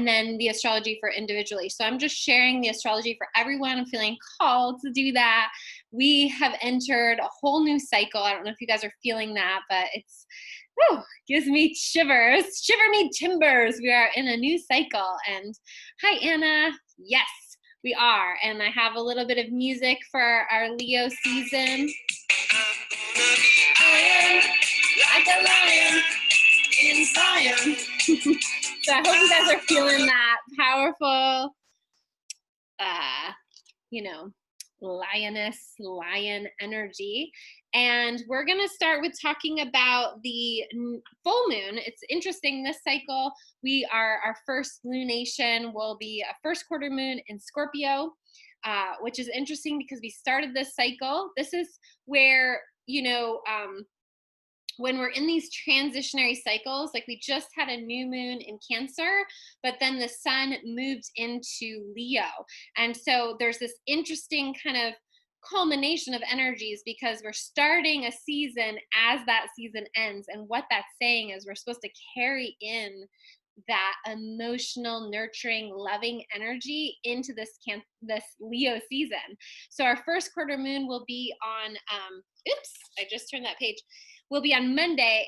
and then the astrology for individually. So I'm just sharing the astrology for everyone. I'm feeling called to do that. We have entered a whole new cycle. I don't know if you guys are feeling that, but it's, whew, gives me shivers. Shiver me timbers. We are in a new cycle. And hi, Anna. Yes, we are. And I have a little bit of music for our Leo season. Iron, like a lion in Zion. So I hope you guys are feeling that powerful, lion energy. And we're going to start with talking about the full moon. It's interesting, this cycle, our first lunation will be a first quarter moon in Scorpio, which is interesting because we started this cycle. This is where, when we're in these transitionary cycles, like we just had a new moon in Cancer, but then the sun moved into Leo. And so there's this interesting kind of culmination of energies because we're starting a season as that season ends. And what that's saying is we're supposed to carry in that emotional, nurturing, loving energy into this Leo season. So our first quarter moon will be on, I just turned that page. Will be on Monday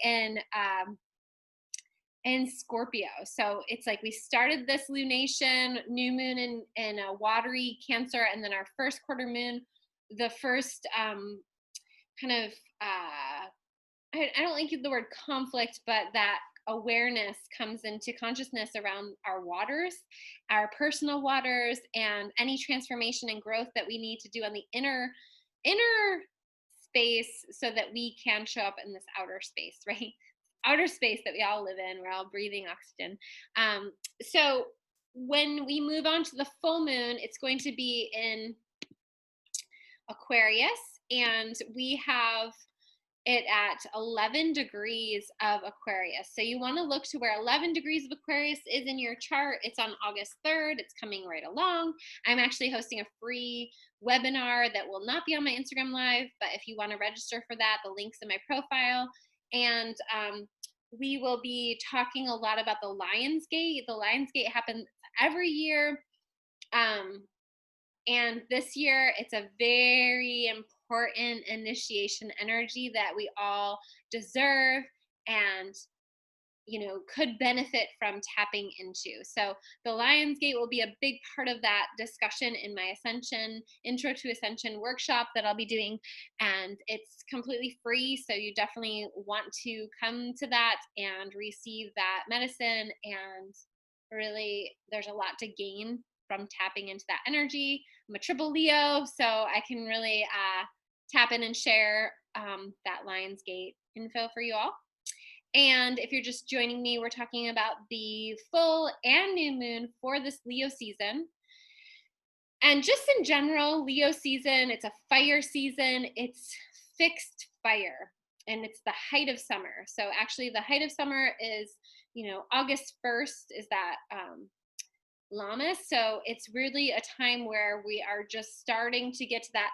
in Scorpio. So it's like we started this lunation, new moon in a watery Cancer, and then our first quarter moon, the first I don't like the word conflict, but that awareness comes into consciousness around our waters, our personal waters, and any transformation and growth that we need to do on the inner space so that we can show up in this outer space, right? Outer space that we all live in. We're all breathing oxygen. So when we move on to the full moon, it's going to be in Aquarius, and we have it at 11 degrees of Aquarius. So you want to look to where 11 degrees of Aquarius is in your chart. It's on August 3rd. It's coming right along. I'm actually hosting a free webinar that will not be on my Instagram Live, but if you want to register for that, the link's in my profile. And we will be talking a lot about the Lion's Gate. The Lion's Gate happens every year. And this year, it's a very important initiation energy that we all deserve and, could benefit from tapping into. So the Lion's Gate will be a big part of that discussion in my Intro to Ascension workshop that I'll be doing. And it's completely free. So you definitely want to come to that and receive that medicine. And really, there's a lot to gain from tapping into that energy. I'm a triple Leo, so I can really tap in and share that Lion's Gate info for you all. And if you're just joining me, we're talking about the full and new moon for this Leo season. And just in general, Leo season, it's a fire season. It's fixed fire, and it's the height of summer. So actually the height of summer is, August 1st is that Lammas. So it's really a time where we are just starting to get to that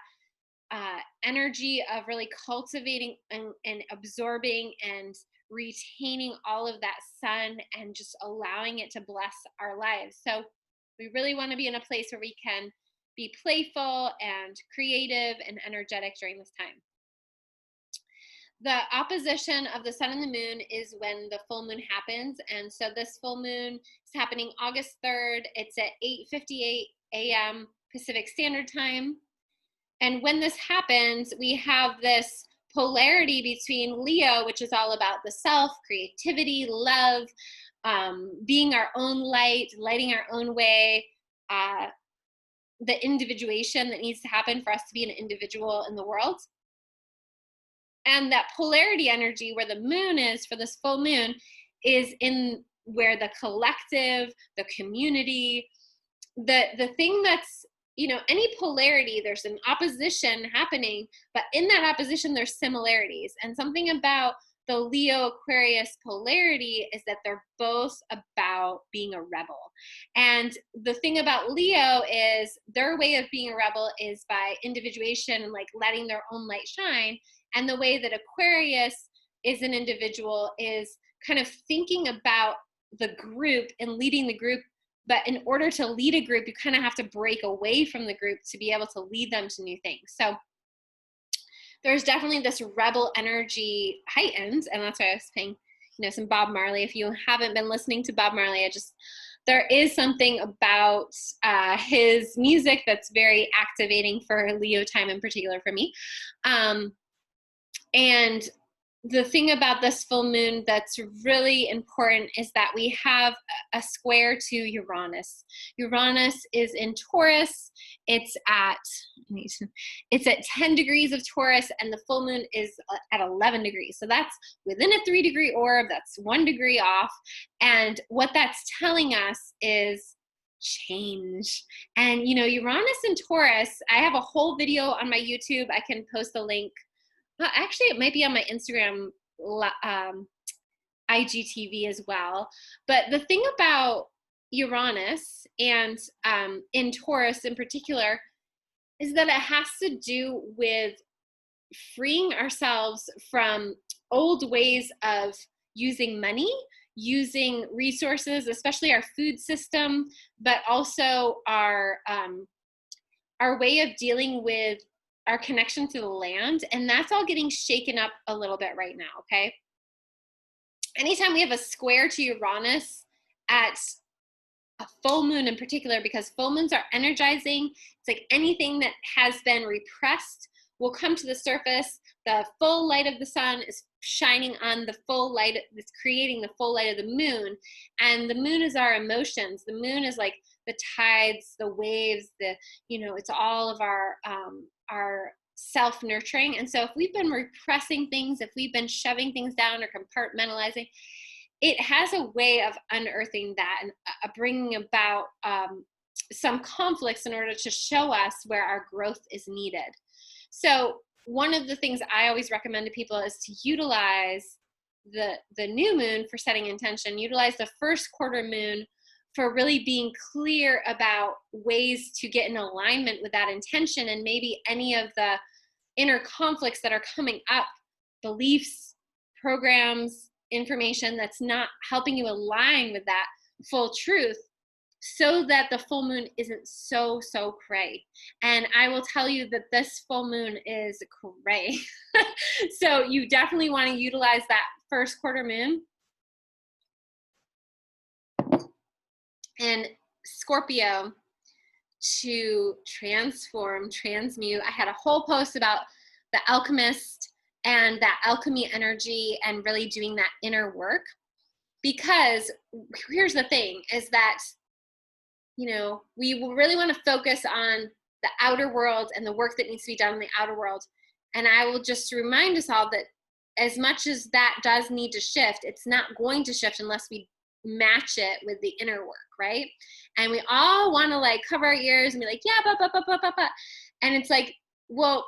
energy of really cultivating and absorbing and retaining all of that sun and just allowing it to bless our lives. So we really want to be in a place where we can be playful and creative and energetic during this time. The opposition of the sun and the moon is when the full moon happens. And so this full moon is happening August 3rd. It's at 8:58 a.m. Pacific Standard Time. And when this happens, we have this polarity between Leo, which is all about the self, creativity, love, being our own light, lighting our own way, the individuation that needs to happen for us to be an individual in the world. And that polarity energy where the moon is for this full moon is in where the collective, the community, the thing that's, any polarity, there's an opposition happening, but in that opposition, there's similarities. And something about the Leo Aquarius polarity is that they're both about being a rebel. And the thing about Leo is their way of being a rebel is by individuation and like letting their own light shine. And the way that Aquarius is an individual is kind of thinking about the group and leading the group But in order to lead a group, you kind of have to break away from the group to be able to lead them to new things. So there's definitely this rebel energy heightened, and that's why I was playing, some Bob Marley. If you haven't been listening to Bob Marley, there is something about his music that's very activating for Leo time in particular for me. And the thing about this full moon that's really important is that we have a square to Uranus. Uranus is in Taurus. It's at 10 degrees of Taurus, and the full moon is at 11 degrees. So that's within a 3-degree orb. That's 1 degree off. And what that's telling us is change. And, Uranus and Taurus, I have a whole video on my YouTube. I can post a link. Well, actually, it might be on my Instagram IGTV as well. But the thing about Uranus and in Taurus in particular is that it has to do with freeing ourselves from old ways of using money, using resources, especially our food system, but also our way of dealing with our connection to the land. And that's all getting shaken up a little bit right now, okay? Anytime we have a square to Uranus at a full moon in particular, because full moons are energizing, it's like anything that has been repressed will come to the surface. The full light of the sun is shining on the full light, it's creating the full light of the moon. And the moon is our emotions. The moon is like the tides, the waves, it's all of our self-nurturing. And so if we've been repressing things, if we've been shoving things down or compartmentalizing, it has a way of unearthing that and bringing about some conflicts in order to show us where our growth is needed. So one of the things I always recommend to people is to utilize the new moon for setting intention, utilize the first quarter moon for really being clear about ways to get in alignment with that intention, and maybe any of the inner conflicts that are coming up, beliefs, programs, information that's not helping you align with that full truth, so that the full moon isn't so cray. And I will tell you that this full moon is cray. So you definitely want to utilize that first quarter moon. And Scorpio to transform, transmute. I had a whole post about the alchemist and that alchemy energy and really doing that inner work. Because here's the thing is that, we really want to focus on the outer world and the work that needs to be done in the outer world. And I will just remind us all that as much as that does need to shift, it's not going to shift unless we match it with the inner work, right? And we all want to cover our ears and be like, yeah, but. And it's like, well,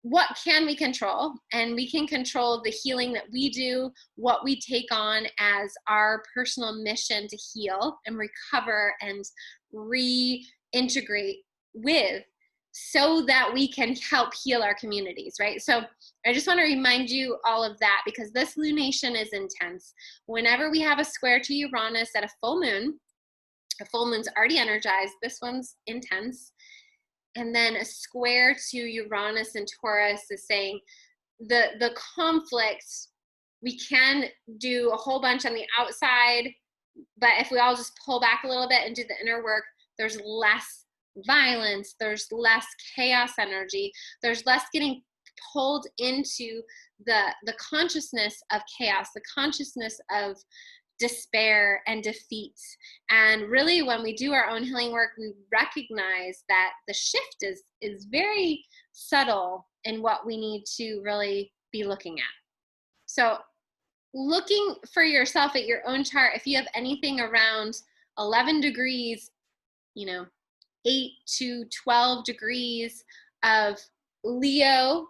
what can we control? And we can control the healing that we do, what we take on as our personal mission to heal and recover and reintegrate with, so that we can help heal our communities, right? So I just want to remind you all of that, because this lunation is intense. Whenever we have a square to Uranus at a full moon's already energized, this one's intense. And then a square to Uranus and Taurus is saying the conflict, we can do a whole bunch on the outside, but if we all just pull back a little bit and do the inner work, there's less violence, there's less chaos energy, there's less getting pulled into the consciousness of chaos, the consciousness of despair and defeat. And really, when we do our own healing work, we recognize that the shift is very subtle in what we need to really be looking at. So looking for yourself at your own chart, if you have anything around 11 degrees, 8 to 12 degrees of Leo,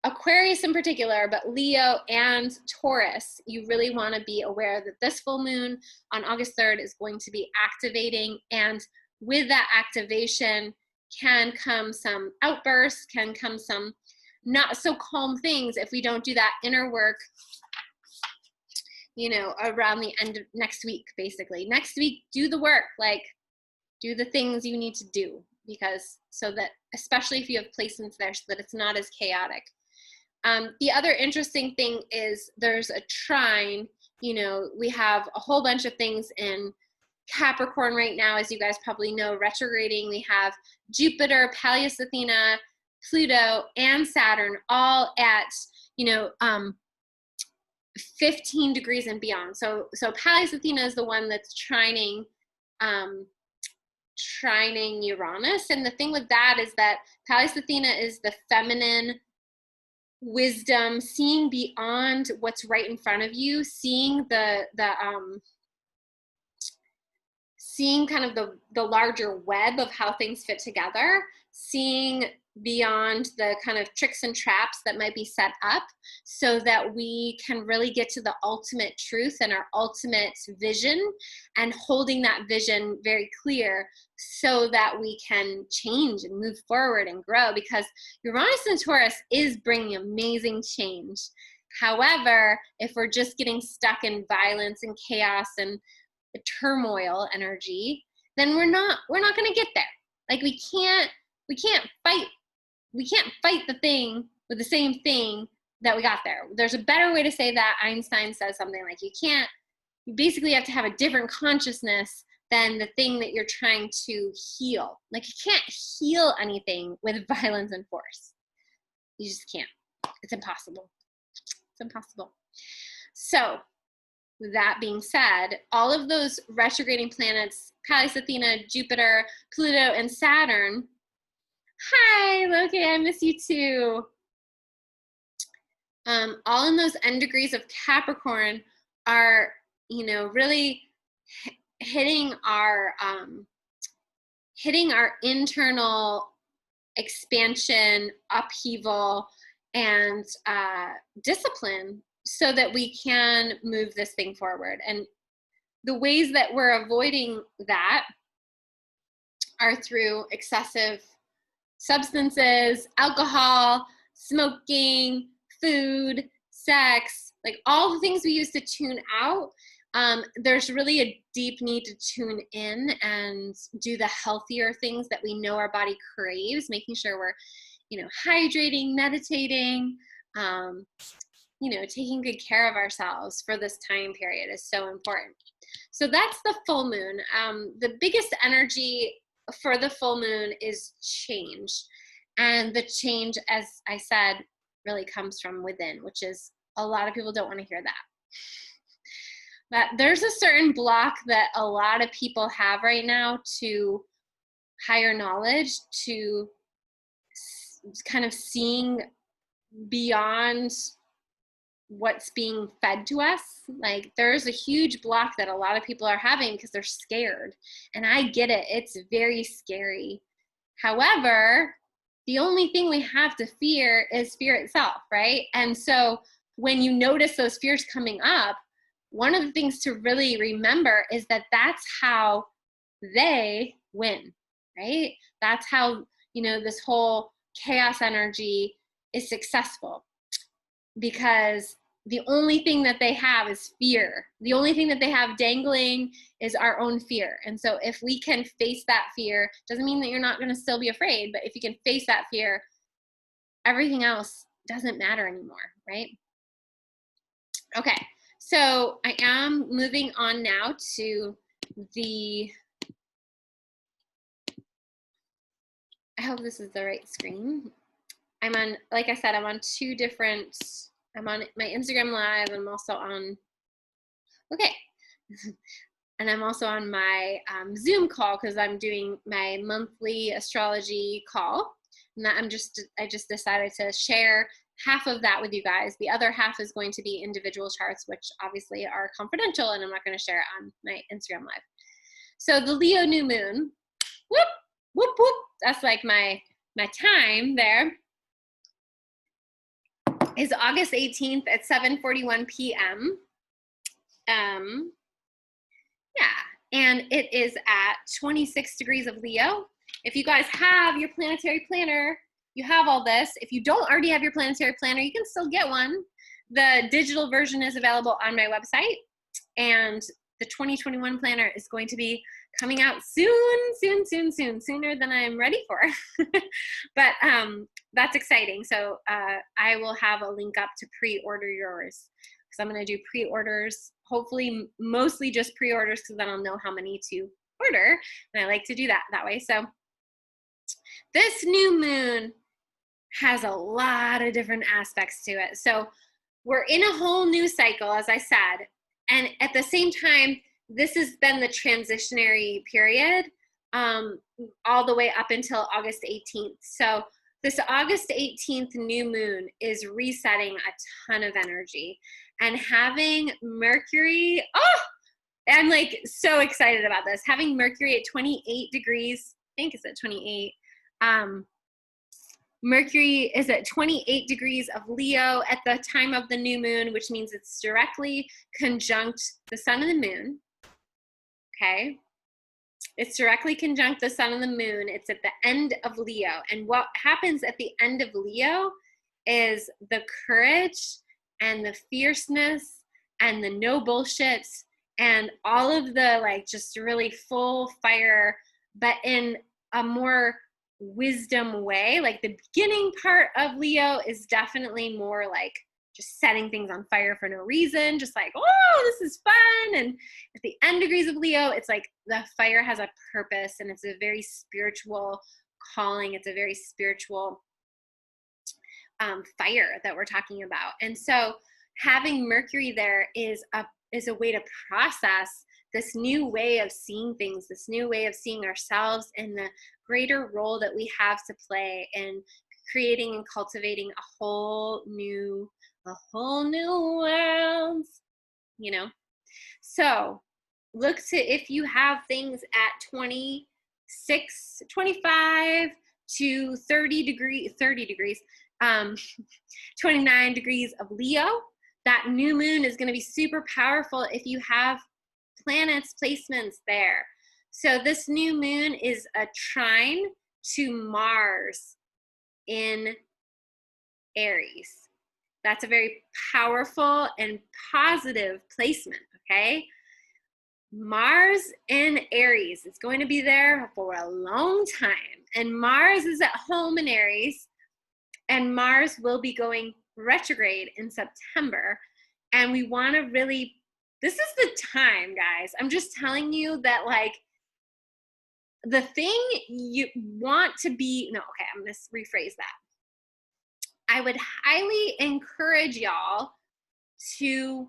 Aquarius in particular, but Leo and Taurus, you really want to be aware that this full moon on August 3rd is going to be activating. And with that activation can come some outbursts, can come some not so calm things if we don't do that inner work you know, around the end of next week, basically. Next week, do the work, like do the things you need to do, because so that, especially if you have placements there, so that it's not as chaotic. The other interesting thing is there's a trine. You know, we have a whole bunch of things in Capricorn right now, as you guys probably know, retrograding. We have Jupiter, Pallas Athena, Pluto, and Saturn all at, you know, 15 degrees and beyond. So Pallas Athena is the one that's trining Uranus. And the thing with that is that Pallas Athena is the feminine wisdom, seeing beyond what's right in front of you, seeing seeing kind of the larger web of how things fit together, seeing beyond the kind of tricks and traps that might be set up, so that we can really get to the ultimate truth and our ultimate vision, and holding that vision very clear so that we can change and move forward and grow, because Uranus and Taurus is bringing amazing change. However, if we're just getting stuck in violence and chaos and turmoil energy, then we're not going to get there. Like we can't fight the thing with the same thing that we got there. There's a better way to say that. Einstein says something like you basically have to have a different consciousness than the thing that you're trying to heal. Like you can't heal anything with violence and force. You just can't. It's impossible. It's impossible. So with that being said, all of those retrograding planets, Pallas Athena, Jupiter, Pluto, and Saturn. Hi, Loki, I miss you too. All in those end degrees of Capricorn are, you know, really hitting our internal expansion, upheaval, and discipline, so that we can move this thing forward. And the ways that we're avoiding that are through excessive substances, alcohol, smoking, food, sex, like all the things we use to tune out. There's really a deep need to tune in and do the healthier things that we know our body craves, making sure we're, you know, hydrating, meditating, you know, taking good care of ourselves for this time period is so important. So that's the full moon. The biggest energy for the full moon is change. And the change, as I said, really comes from within, which is a lot of people don't want to hear that. But there's a certain block that a lot of people have right now to higher knowledge, to kind of seeing beyond what's being fed to us. Like there's a huge block that a lot of people are having because they're scared. And I get it. It's very scary. However, the only thing we have to fear is fear itself, right? And so when you notice those fears coming up, one of the things to really remember is that that's how they win, right? That's how, you know, this whole chaos energy is successful, because the only thing that they have is fear. The only thing that they have dangling is our own fear. And so if we can face that fear, doesn't mean that you're not going to still be afraid, but if you can face that fear, everything else doesn't matter anymore, right? Okay, so I am moving on now to I hope this is the right screen. I'm on, like I said, I'm on two different, I'm on my Instagram Live, I'm also on, okay. And I'm also on my Zoom call because I'm doing my monthly astrology call. And that I just decided to share half of that with you guys. The other half is going to be individual charts, which obviously are confidential, and I'm not going to share it on my Instagram Live. So the Leo new moon, whoop, whoop, whoop. That's like my time there. Is August 18th at 7:41 p.m. Yeah, and it is at 26 degrees of Leo. If you guys have your planetary planner, you have all this. If you don't already have your planetary planner, you can still get one. The digital version is available on my website, and the 2021 planner is going to be coming out sooner than I'm ready for. But that's exciting. So I will have a link up to pre-order yours, because I'm going to do pre-orders, hopefully mostly just pre-orders, because then I'll know how many to order, and I like to do that way. So this new moon has a lot of different aspects to it. So we're in a whole new cycle, as I said, and at the same time, this has been the transitionary period all the way up until August 18th. So this August 18th new moon is resetting a ton of energy, and having Mercury, I'm like so excited about this. Having Mercury at 28 degrees, I think it's at 28. Mercury is at 28 degrees of Leo at the time of the new moon, which means it's directly conjunct the sun and the moon. Okay. It's directly conjunct the sun and the moon. It's at the end of Leo. And what happens at the end of Leo is the courage and the fierceness and the no bullshit and all of the like just really full fire, but in a more wisdom way. Like the beginning part of Leo is definitely more like just setting things on fire for no reason, just like, oh, this is fun. And at the end degrees of Leo, it's like the fire has a purpose, and it's a very spiritual calling. It's a very spiritual fire that we're talking about. And so having Mercury there is a way to process this new way of seeing things, this new way of seeing ourselves, and the greater role that we have to play in creating and cultivating a whole new world, you know? So look to, if you have things at 26, 25 to 30 degrees, 29 degrees of Leo, that new moon is going to be super powerful if you have planets placements there. So this new moon is a trine to Mars in Aries. That's a very powerful and positive placement, okay? Mars in Aries is going to be there for a long time. And Mars is at home in Aries. And Mars will be going retrograde in September. And we want to really, this is the time, guys. I'm just telling you that, like, the thing you want to be, no, okay, I'm going to rephrase that. I would highly encourage y'all to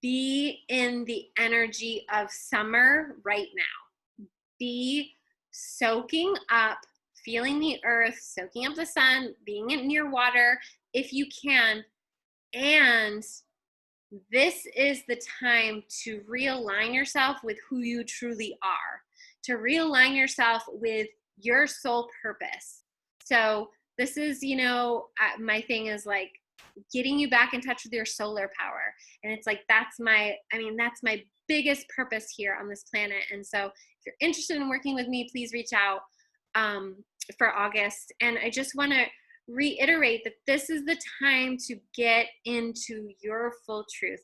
be in the energy of summer right now. Be soaking up, feeling the earth, soaking up the sun, being near water if you can. And this is the time to realign yourself with who you truly are, to realign yourself with your soul purpose. So this is, you know, my thing is like getting you back in touch with your solar power. And it's like, that's my biggest purpose here on this planet. And so if you're interested in working with me, please reach out for August. And I just want to reiterate that this is the time to get into your full truth,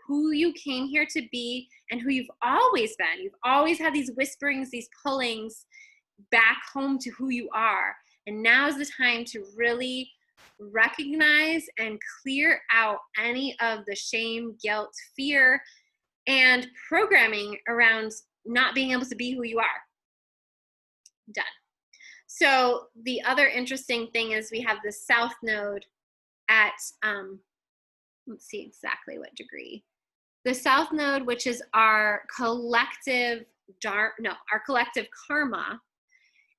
who you came here to be and who you've always been. You've always had these whisperings, these pullings back home to who you are. And now is the time to really recognize and clear out any of the shame, guilt, fear, and programming around not being able to be who you are. Done. So the other interesting thing is we have the South Node at, let's see exactly what degree. The South Node, which is our collective karma,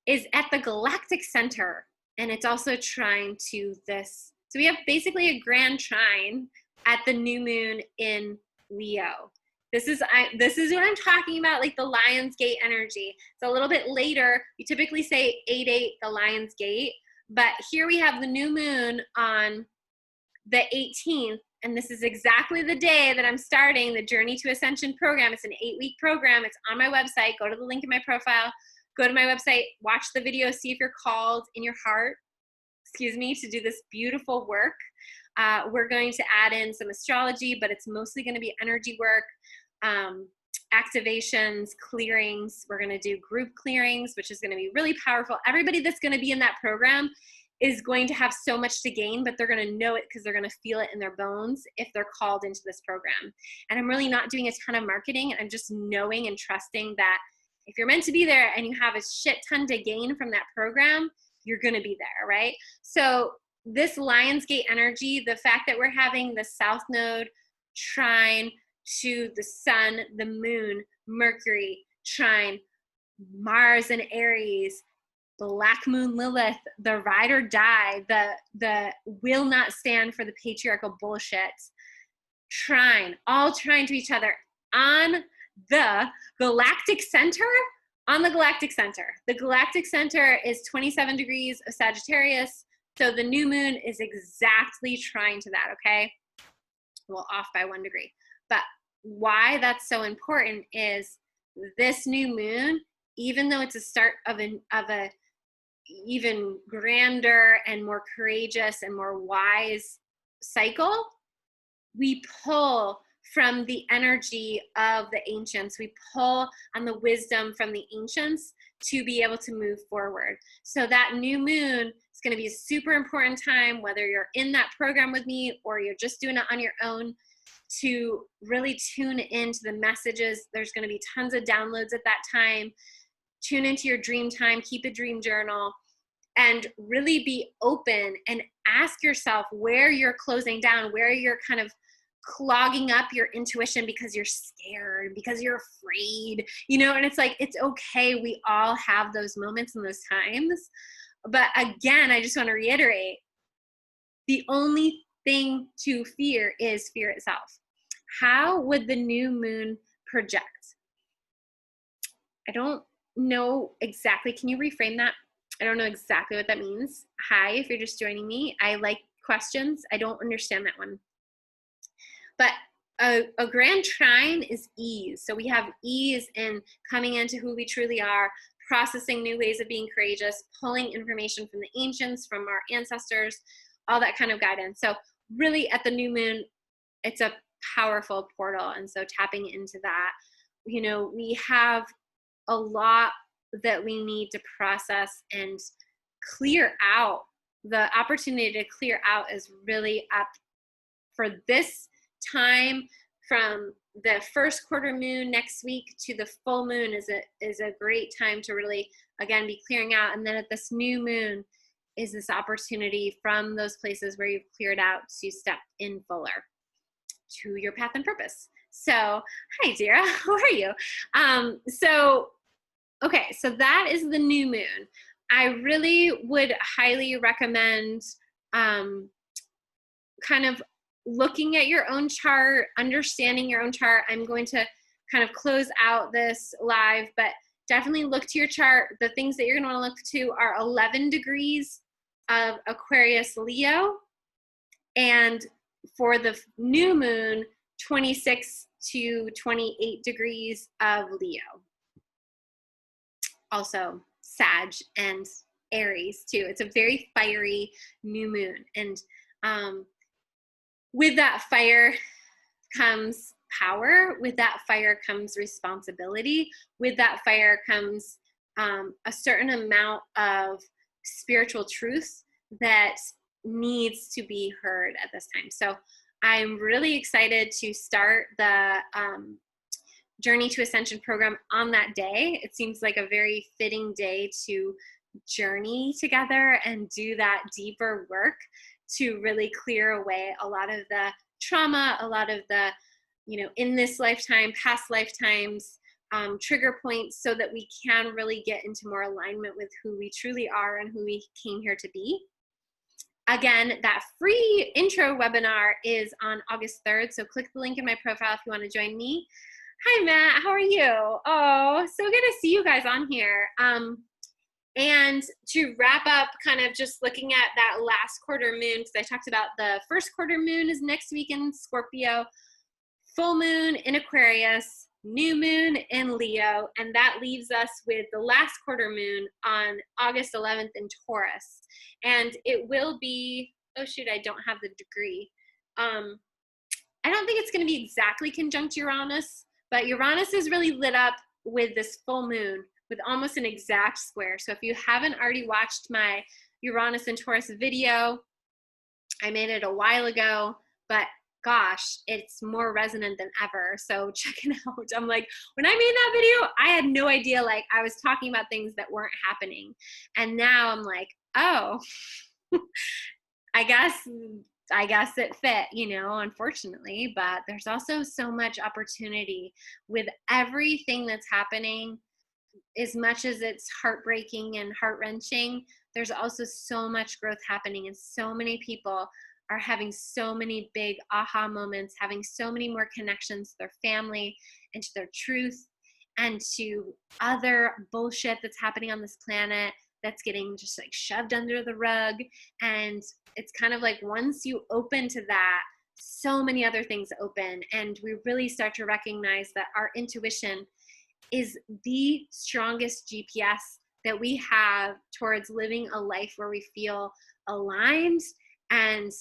is at the galactic center, and it's also trine to this. So we have basically a grand trine at the new moon in Leo. This is what I'm talking about, like the Lion's Gate energy. It's a little bit later. We typically say 8/8, the Lion's Gate, but here we have the new moon on the 18th, and this is exactly the day that I'm starting the Journey to Ascension program. It's an 8-week program. It's on my website. Go to the link in my profile. Go to my website, watch the video, see if you're called in your heart, to do this beautiful work. We're going to add in some astrology, but it's mostly going to be energy work, activations, clearings. We're going to do group clearings, which is going to be really powerful. Everybody that's going to be in that program is going to have so much to gain, but they're going to know it because they're going to feel it in their bones if they're called into this program. And I'm really not doing a ton of marketing. I'm just knowing and trusting that if you're meant to be there and you have a shit ton to gain from that program, you're going to be there, right? So this Lionsgate energy, the fact that we're having the South Node trine to the Sun, the Moon, Mercury, trine, Mars and Aries, Black Moon Lilith, the ride or die, the will not stand for the patriarchal bullshit, trine, all trine to each other on the galactic center, on the galactic center. The galactic center is 27 degrees of Sagittarius, so the new moon is exactly trine to that, okay? Well, off by 1 degree. But why that's so important is this new moon, even though it's a start of a even grander and more courageous and more wise cycle, we pull from the energy of the ancients. We pull on the wisdom from the ancients to be able to move forward. So that new moon is going to be a super important time, whether you're in that program with me or you're just doing it on your own, to really tune into the messages. There's going to be tons of downloads at that time. Tune into your dream time, keep a dream journal, and really be open and ask yourself where you're closing down, where you're kind of clogging up your intuition because you're scared, because you're afraid, you know, and it's like, it's okay. We all have those moments and those times. But again, I just want to reiterate, the only thing to fear is fear itself. How would the new moon project? I don't know exactly. Can you reframe that? I don't know exactly what that means. Hi, if you're just joining me. I like questions. I don't understand that one. But a grand trine is ease. So we have ease in coming into who we truly are, processing new ways of being courageous, pulling information from the ancients, from our ancestors, all that kind of guidance. So really at the new moon, it's a powerful portal. And so tapping into that, you know, we have a lot that we need to process and clear out. The opportunity to clear out is really up for this time, from the first quarter moon next week to the full moon is a great time to really, again, be clearing out. And then at this new moon is this opportunity from those places where you've cleared out to step in fuller to your path and purpose. So, hi, Dira, how are you? Okay, so that is the new moon. I really would highly recommend kind of looking at your own chart, understanding your own chart. I'm going to kind of close out this live, but definitely look to your chart. The things that you're going to want to look to are 11 degrees of Aquarius Leo, and for the new moon, 26 to 28 degrees of Leo. Also Sag and Aries too. It's a very fiery new moon. And with that fire comes power. With that fire comes responsibility. With that fire comes a certain amount of spiritual truth that needs to be heard at this time. So I'm really excited to start the Journey to Ascension program on that day. It seems like a very fitting day to journey together and do that deeper work to really clear away a lot of the trauma, a lot of the, you know, in this lifetime, past lifetimes, trigger points, so that we can really get into more alignment with who we truly are and who we came here to be. Again, that free intro webinar is on August 3rd. So click the link in my profile if you want to join me. Hi, Matt. How are you? Oh, so good to see you guys on here. And to wrap up, kind of just looking at that last quarter moon, because I talked about the first quarter moon is next week in Scorpio, full moon in Aquarius, new moon in Leo, and that leaves us with the last quarter moon on August 11th in Taurus. And it will be oh shoot, I don't have the degree. I don't think it's going to be exactly conjunct Uranus, but Uranus is really lit up with this full moon with almost an exact square. So if you haven't already watched my Uranus and Taurus video, I made it a while ago, but gosh, it's more resonant than ever. So check it out. I'm like, when I made that video, I had no idea, like I was talking about things that weren't happening. And now I'm like, oh, I guess it fit, you know, unfortunately, but there's also so much opportunity with everything that's happening. As much as it's heartbreaking and heart-wrenching, there's also so much growth happening, and so many people are having so many big aha moments, having so many more connections to their family and to their truth and to other bullshit that's happening on this planet that's getting just like shoved under the rug. And it's kind of like once you open to that, so many other things open, and we really start to recognize that our intuition is the strongest GPS that we have towards living a life where we feel aligned and,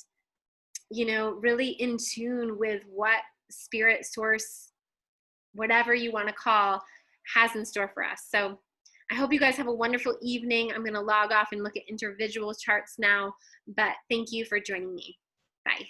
you know, really in tune with what spirit, source, whatever you want to call, has in store for us. So I hope you guys have a wonderful evening. I'm going to log off and look at individual charts now, but thank you for joining me. Bye.